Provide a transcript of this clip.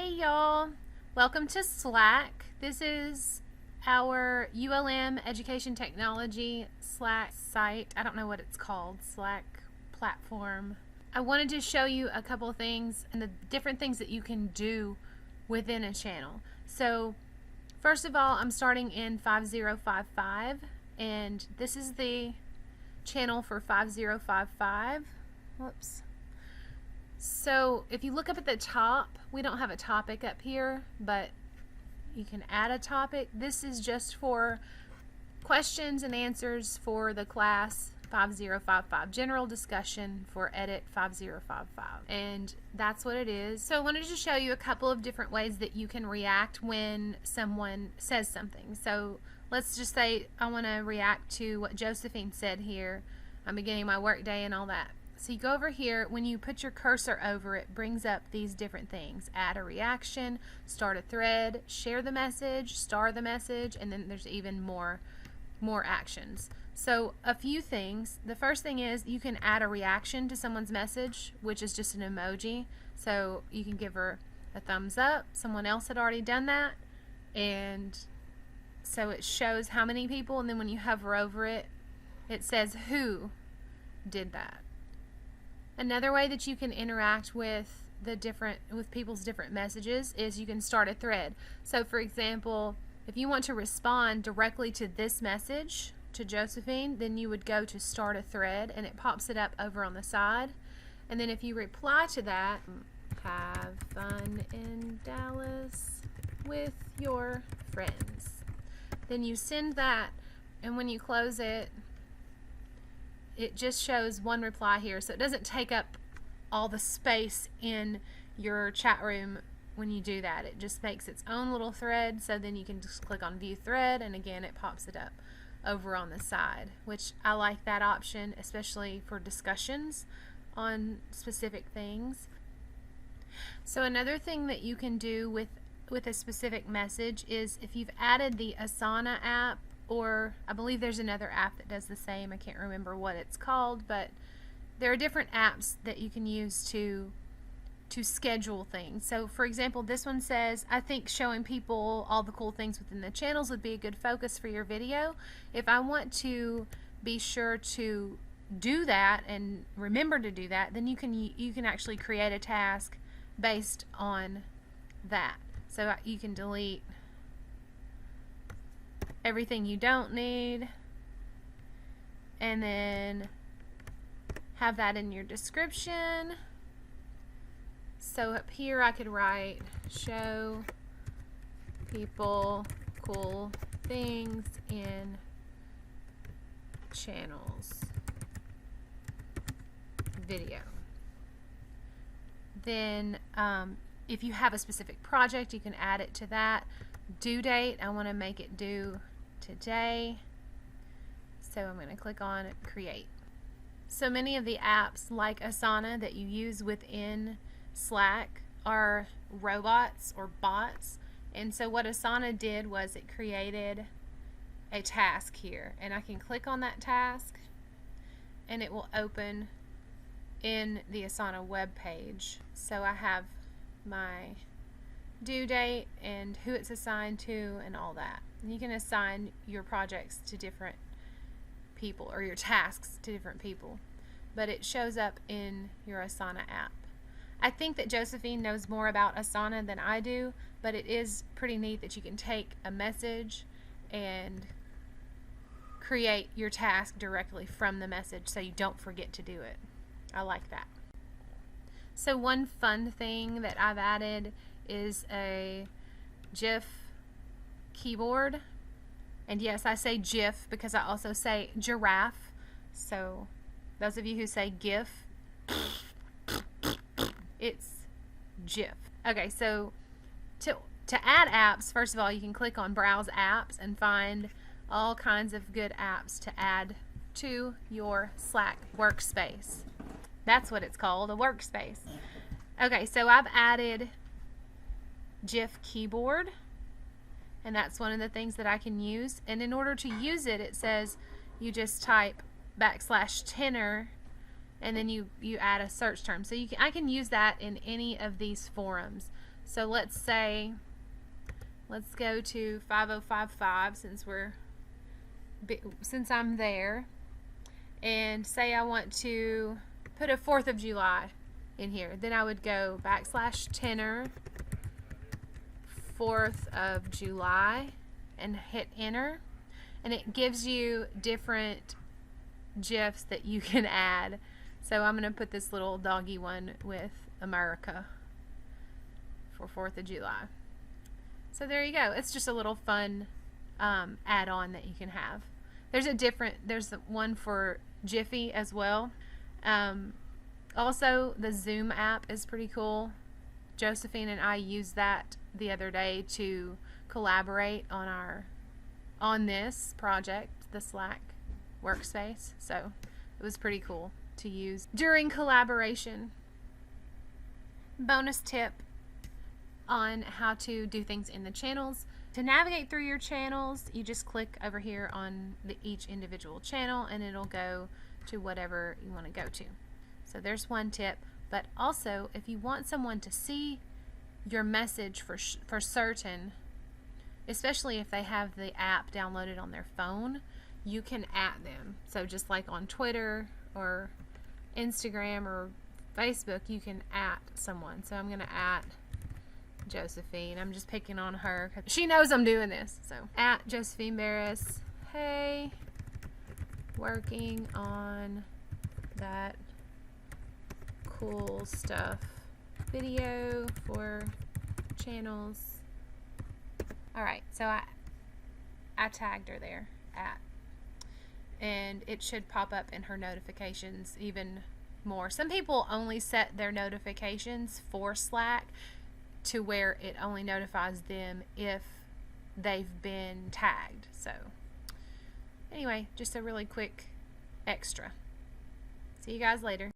Hey y'all, welcome to Slack. This is our ULM Education Technology Slack site. I don't know what it's called, Slack platform. I wanted to show you a couple of things and the different things that you can do within a channel. So first of all, I'm starting in 5055 and this is the channel for 5055. Whoops. So if you look up at the top, we don't have a topic up here, but you can add a topic. This is just for questions and answers for the class 5055, general discussion for edit 5055, and that's what it is. So I wanted to show you a couple of different ways that you can react when someone says something. So let's just say I want to react to what Josephine said here. I'm beginning my work day and all that. So you go over here, when you put your cursor over it, brings up these different things. Add a reaction, start a thread, share the message, star the message, and then there's even more actions. So a few things. The first thing is you can add a reaction to someone's message, which is just an emoji. So you can give her a thumbs up. Someone else had already done that. And so it shows how many people, and then when you hover over it, it says who did that. Another way that you can interact with people's different messages is you can start a thread. So for example, if you want to respond directly to this message to Josephine, then you would go to start a thread and it pops it up over on the side. And then if you reply to that, have fun in Dallas with your friends, then you send that, and when you close it, it just shows one reply here, so it doesn't take up all the space in your chat room when you do that. It just makes its own little thread, so then you can just click on view thread, and again it pops it up over on the side, which I like that option, especially for discussions on specific things. So another thing that you can do with a specific message is if you've added the Asana app, or I believe there's another app that does the same. I can't remember what it's called, but there are different apps that you can use to schedule things. So for example, this one says, I think showing people all the cool things within the channels would be a good focus for your video. If I want to be sure to do that and remember to do that, then you can actually create a task based on that. So you can delete everything you don't need, and then have that in your description. So up here I could write, show people cool things in channels video. Then if you have a specific project, you can add it to that. Due date, I want to make it due today, so I'm going to click on create. So many of the apps like Asana that you use within Slack are robots or bots, and so what Asana did was it created a task here, and I can click on that task and it will open in the Asana web page. So I have my due date and who it's assigned to and all that. And you can assign your projects to different people, or your tasks to different people, but it shows up in your Asana app. I think that Josephine knows more about Asana than I do, but it is pretty neat that you can take a message and create your task directly from the message so you don't forget to do it. I like that. So one fun thing that I've added is a GIF keyboard, and yes, I say GIF because I also say giraffe, so those of you who say GIF, it's GIF. Okay, so to add apps, first of all, you can click on browse apps and find all kinds of good apps to add to your Slack workspace. That's what it's called, a workspace. Okay, so I've added GIF keyboard, and that's one of the things that I can use. And in order to use it, it says you just type \tenor and then you add a search term. So I can use that in any of these forums. So let's say, let's go to 5055 since I'm there, and say I want to put a 4th of July in here. Then I would go /tenor 4th of July and hit enter, and it gives you different GIFs that you can add. So I'm going to put this little doggy one with America for 4th of July. So there you go. It's just a little fun add-on that you can have. There's one for Jiffy as well. Also, the Zoom app is pretty cool. Josephine and I used that the other day to collaborate on this project, the Slack workspace. So it was pretty cool to use during collaboration. Bonus tip on how to do things in the channels. To navigate through your channels, you just click over here on each individual channel and it'll go to whatever you want to go to. So there's one tip. But also, if you want someone to see your message for certain, especially if they have the app downloaded on their phone, you can @, them. So just like on Twitter or Instagram or Facebook, you can @ someone. So I'm going to @ Josephine. I'm just picking on her because she knows I'm doing this. So @ Josephine Barris. Hey, working on that cool stuff video for channels. Alright, so I tagged her there and it should pop up in her notifications even more. Some people only set their notifications for Slack to where it only notifies them if they've been tagged. So anyway, just a really quick extra. See you guys later.